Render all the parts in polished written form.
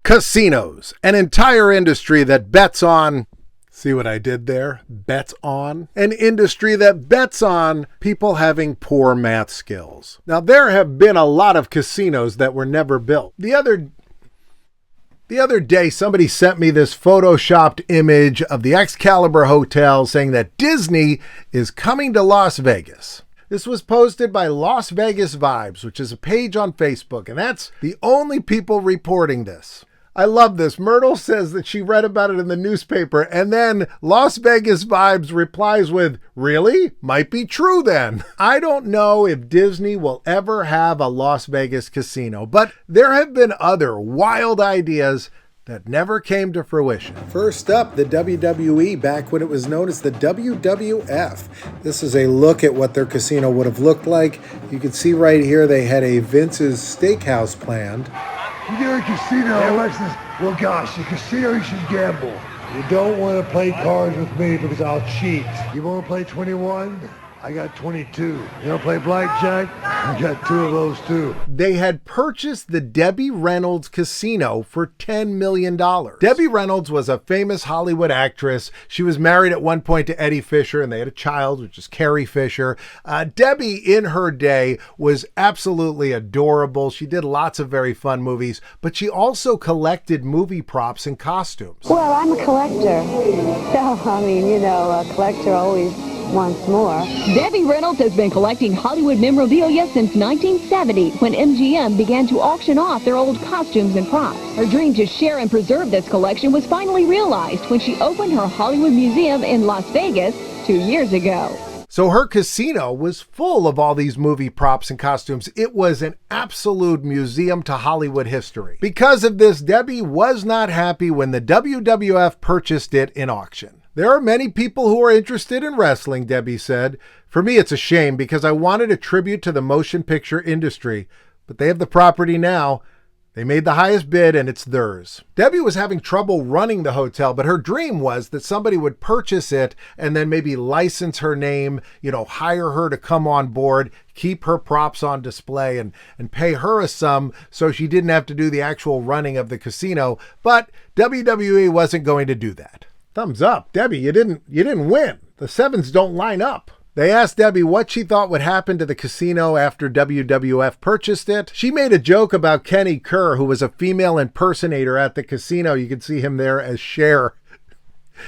Casinos, an entire industry that bets on, see what I did there? Bets on? An industry that bets on people having poor math skills. Now, there have been a lot of casinos that were never built. The other day, somebody sent me this photoshopped image of the Excalibur Hotel saying that Disney is coming to Las Vegas. This was posted by Las Vegas Vibes, which is a page on Facebook, and that's the only people reporting this. I love this. Myrtle says that she read about it in the newspaper, and then Las Vegas Vibes replies with, "Really? Might be true then." I don't know if Disney will ever have a Las Vegas casino, but there have been other wild ideas that never came to fruition. First up, the WWE, back when it was known as the WWF. This is a look at what their casino would have looked like. You can see right here they had a Vince's Steakhouse planned. You get a casino, Alexis. Well, gosh, a casino, you should gamble. You don't want to play cards with me because I'll cheat. You want to play 21? I got 22. You want to play blackjack? I got 2 of those too. They had purchased the Debbie Reynolds Casino for $10 million. Debbie Reynolds was a famous Hollywood actress. She was married at one point to Eddie Fisher, and they had a child, which is Carrie Fisher. Debbie, in her day, was absolutely adorable. She did lots of very fun movies, but she also collected movie props and costumes. Well, I'm a collector. So, I mean, a collector always wants more. Debbie Reynolds has been collecting Hollywood memorabilia since 1970, when MGM began to auction off their old costumes and props. Her dream to share and preserve this collection was finally realized when she opened her Hollywood Museum in Las Vegas 2 years ago. So her casino was full of all these movie props and costumes. It was an absolute museum to Hollywood history. Because of this, Debbie was not happy when the WWF purchased it in auction. "There are many people who are interested in wrestling," Debbie said. "For me, it's a shame because I wanted a tribute to the motion picture industry, but they have the property now. They made the highest bid and it's theirs." Debbie was having trouble running the hotel, but her dream was that somebody would purchase it and then maybe license her name, hire her to come on board, keep her props on display and pay her a sum so she didn't have to do the actual running of the casino. But WWE wasn't going to do that. Thumbs up, Debbie, you didn't win. The sevens don't line up. They asked Debbie what she thought would happen to the casino after WWF purchased it. She made a joke about Kenny Kerr, who was a female impersonator at the casino. You can see him there as Cher.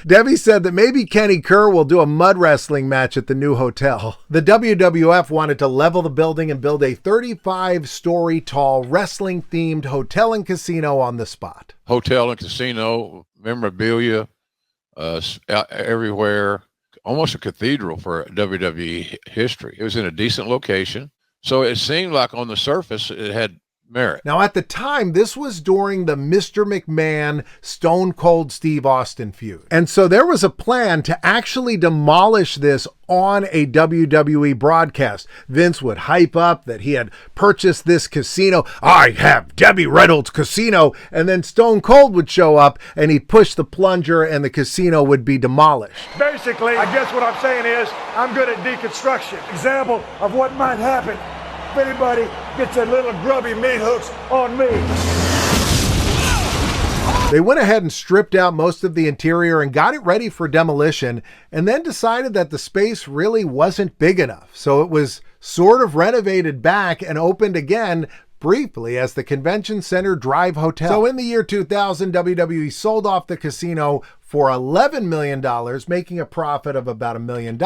Debbie said that maybe Kenny Kerr will do a mud wrestling match at the new hotel. The WWF wanted to level the building and build a 35-story tall wrestling-themed hotel and casino on the spot. Hotel and casino, memorabilia, everywhere, almost a cathedral for WWE history. It was in a decent location, so it seemed like on the surface it had merit. Now, at the time, this was during the Mr. McMahon, Stone Cold Steve Austin feud. And so there was a plan to actually demolish this on a WWE broadcast. Vince would hype up that he had purchased this casino. "I have Debbie Reynolds Casino." And then Stone Cold would show up and he'd push the plunger and the casino would be demolished. Basically, I guess what I'm saying is I'm good at deconstruction. Example of what might happen if anybody gets a little grubby meat hooks on me. They went ahead and stripped out most of the interior and got it ready for demolition, and then decided that the space really wasn't big enough. So it was sort of renovated back and opened again briefly as the Convention Center Drive Hotel. So in the year 2000, WWE sold off the casino for $11 million, making a profit of about $1 million,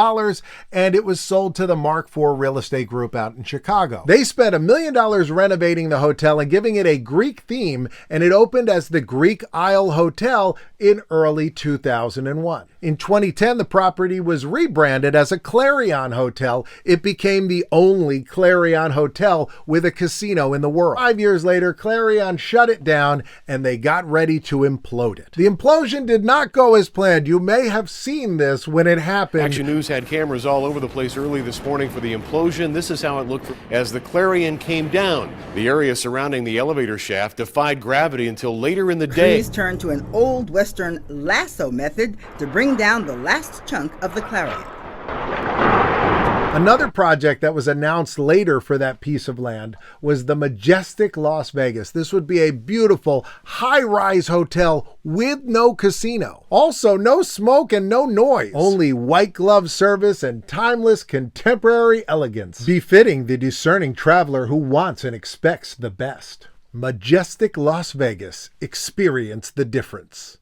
and it was sold to the Mark IV Real Estate Group out in Chicago. They spent $1 million renovating the hotel and giving it a Greek theme, and it opened as the Greek Isle Hotel in early 2001. In 2010, the property was rebranded as a Clarion Hotel. It became the only Clarion Hotel with a casino in the world. 5 years later, Clarion shut it down, and they got ready to implode it. The implosion did not go as planned. You may have seen this when it happened. Action News had cameras all over the place early this morning for the implosion. This is how it looked as the Clarion came down. The area surrounding the elevator shaft defied gravity until later in the day. Crews turned to an old Western lasso method to bring down the last chunk of the Clarion. Another project that was announced later for that piece of land was the Majestic Las Vegas. This would be a beautiful high-rise hotel with no casino. Also, no smoke and no noise. Only white glove service and timeless contemporary elegance, befitting the discerning traveler who wants and expects the best. Majestic Las Vegas. Experience the difference.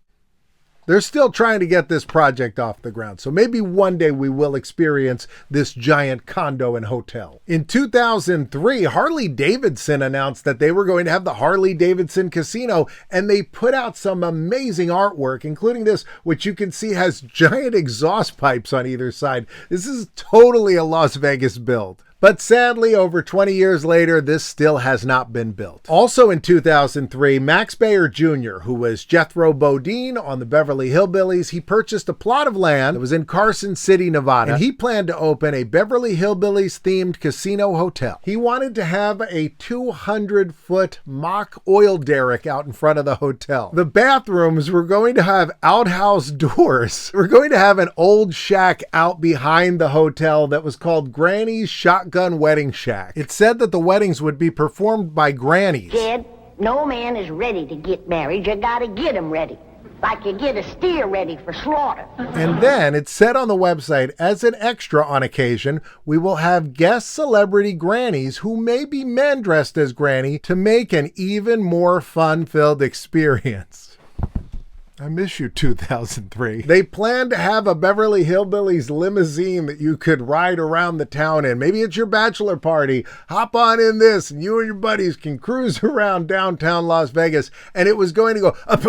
They're still trying to get this project off the ground, so maybe one day we will experience this giant condo and hotel. In 2003, Harley Davidson announced that they were going to have the Harley Davidson Casino, and they put out some amazing artwork, including this, which you can see has giant exhaust pipes on either side. This is totally a Las Vegas build. But sadly, over 20 years later, this still has not been built. Also in 2003, Max Baer Jr., who was Jethro Bodine on the Beverly Hillbillies, he purchased a plot of land that was in Carson City, Nevada, and he planned to open a Beverly Hillbillies-themed casino hotel. He wanted to have a 200-foot mock oil derrick out in front of the hotel. The bathrooms were going to have outhouse doors. We're going to have an old shack out behind the hotel that was called Granny's Shotgun Wedding Shack. It said that the weddings would be performed by grannies. Kid, no man is ready to get married. You gotta get him ready. Like you get a steer ready for slaughter. And then it said on the website, as an extra on occasion, we will have guest celebrity grannies who may be men dressed as granny to make an even more fun-filled experience. I miss you, 2003. They planned to have a Beverly Hillbillies limousine that you could ride around the town in. Maybe it's your bachelor party. Hop on in this and you and your buddies can cruise around downtown Las Vegas. And it was going to go up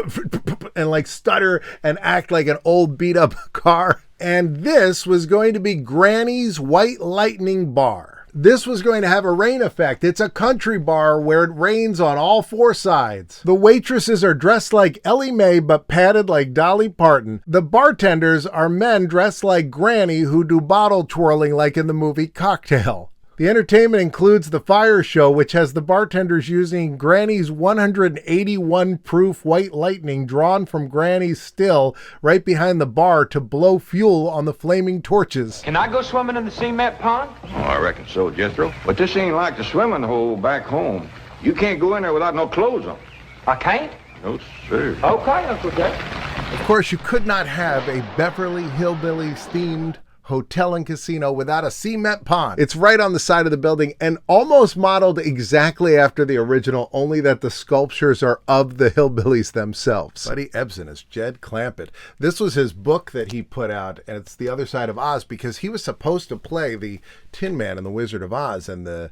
and like stutter and act like an old beat up car. And this was going to be Granny's White Lightning Bar. This was going to have a rain effect. It's a country bar where it rains on all four sides. The waitresses are dressed like Ellie Mae but padded like Dolly Parton. The bartenders are men dressed like Granny who do bottle twirling like in the movie Cocktail. The entertainment includes the fire show, which has the bartenders using Granny's 181 proof white lightning drawn from Granny's still right behind the bar to blow fuel on the flaming torches. Can I go swimming in the cement pond? Oh, I reckon so, Jethro. But this ain't like the swimming hole back home. You can't go in there without no clothes on. I can't? No, sir. Okay, Uncle Jack. Of course, you could not have a Beverly Hillbillies themed hotel and casino without a cement pond. It's right on the side of the building and almost modeled exactly after the original, only that the sculptures are of the Hillbillies themselves. Buddy Ebsen is Jed Clampett. This was his book that he put out, and it's The Other Side of Oz, because he was supposed to play the Tin Man in The Wizard of Oz, and the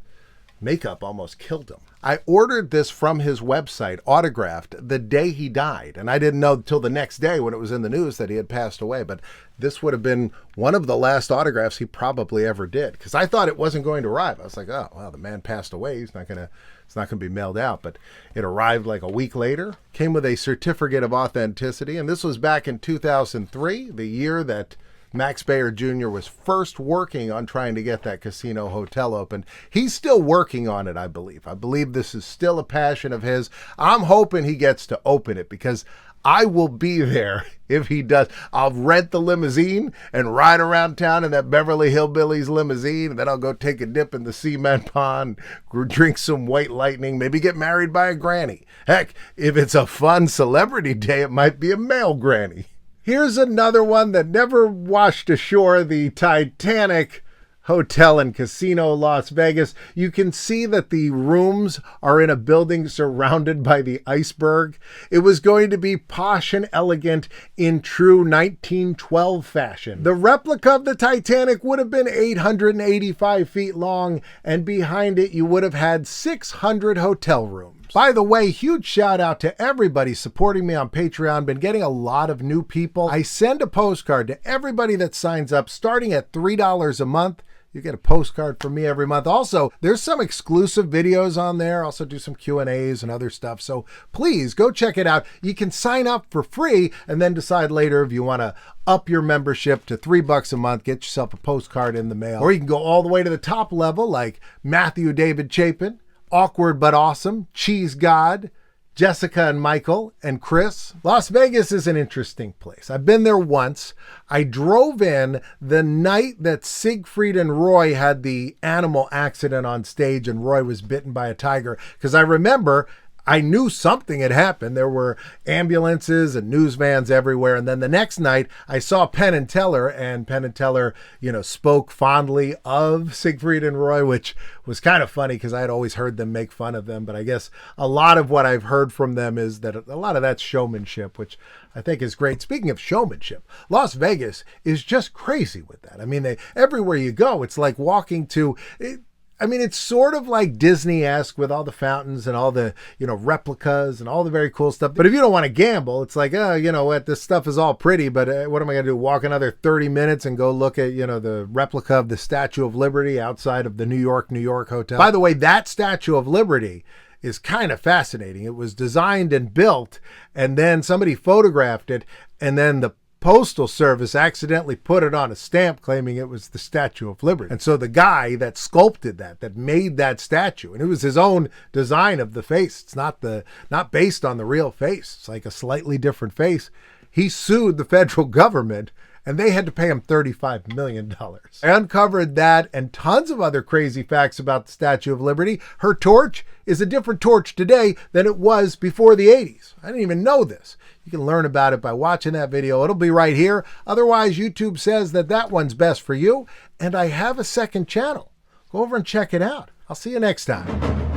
makeup almost killed him. I ordered this from his website, autographed, the day he died. And I didn't know till the next day when it was in the news that he had passed away. But this would have been one of the last autographs he probably ever did. Because I thought it wasn't going to arrive. I was like, oh, well, the man passed away. It's not going to be mailed out. But it arrived like a week later. Came with a certificate of authenticity. And this was back in 2003, the year that Max Baer Jr. was first working on trying to get that casino hotel open. He's still working on it, I believe. I believe this is still a passion of his. I'm hoping he gets to open it because I will be there if he does. I'll rent the limousine and ride around town in that Beverly Hillbillies limousine, and then I'll go take a dip in the cement pond, drink some white lightning, maybe get married by a granny. Heck, if it's a fun celebrity day, it might be a male granny. Here's another one that never washed ashore, the Titanic Hotel and Casino Las Vegas. You can see that the rooms are in a building surrounded by the iceberg. It was going to be posh and elegant in true 1912 fashion. The replica of the Titanic would have been 885 feet long, and behind it you would have had 600 hotel rooms. By the way, huge shout out to everybody supporting me on Patreon. Been getting a lot of new people. I send a postcard to everybody that signs up starting at $3 a month. You get a postcard from me every month. Also, there's some exclusive videos on there. Also do some Q&As and other stuff. So please go check it out. You can sign up for free and then decide later if you want to up your membership to $3 a month. Get yourself a postcard in the mail. Or you can go all the way to the top level like Matthew David Chapin, Awkward But Awesome, Cheese God, Jessica and Michael and Chris. Las Vegas is an interesting place. I've been there once. I drove in the night that Siegfried and Roy had the animal accident on stage and Roy was bitten by a tiger, because I remember I knew something had happened. There were ambulances and news vans everywhere. And then the next night I saw Penn and Teller, and Penn and Teller, spoke fondly of Siegfried and Roy, which was kind of funny because I had always heard them make fun of them. But I guess a lot of what I've heard from them is that a lot of that's showmanship, which I think is great. Speaking of showmanship, Las Vegas is just crazy with that. I mean, everywhere you go, it's like walking to... it's sort of like Disney-esque with all the fountains and all the, replicas and all the very cool stuff. But if you don't want to gamble, it's like, what, this stuff is all pretty, but what am I going to do? Walk another 30 minutes and go look at, the replica of the Statue of Liberty outside of the New York Hotel. By the way, that Statue of Liberty is kind of fascinating. It was designed and built, and then somebody photographed it, and then the Postal Service accidentally put it on a stamp claiming it was the Statue of Liberty. And so the guy that sculpted that made that statue, and it was his own design of the face. It's not based on the real face. It's like a slightly different face. He sued the federal government, and they had to pay him $35 million. I uncovered that and tons of other crazy facts about the Statue of Liberty. Her torch is a different torch today than it was before the 80s. I didn't even know this. You can learn about it by watching that video. It'll be right here. Otherwise, YouTube says that one's best for you. And I have a second channel. Go over and check it out. I'll see you next time.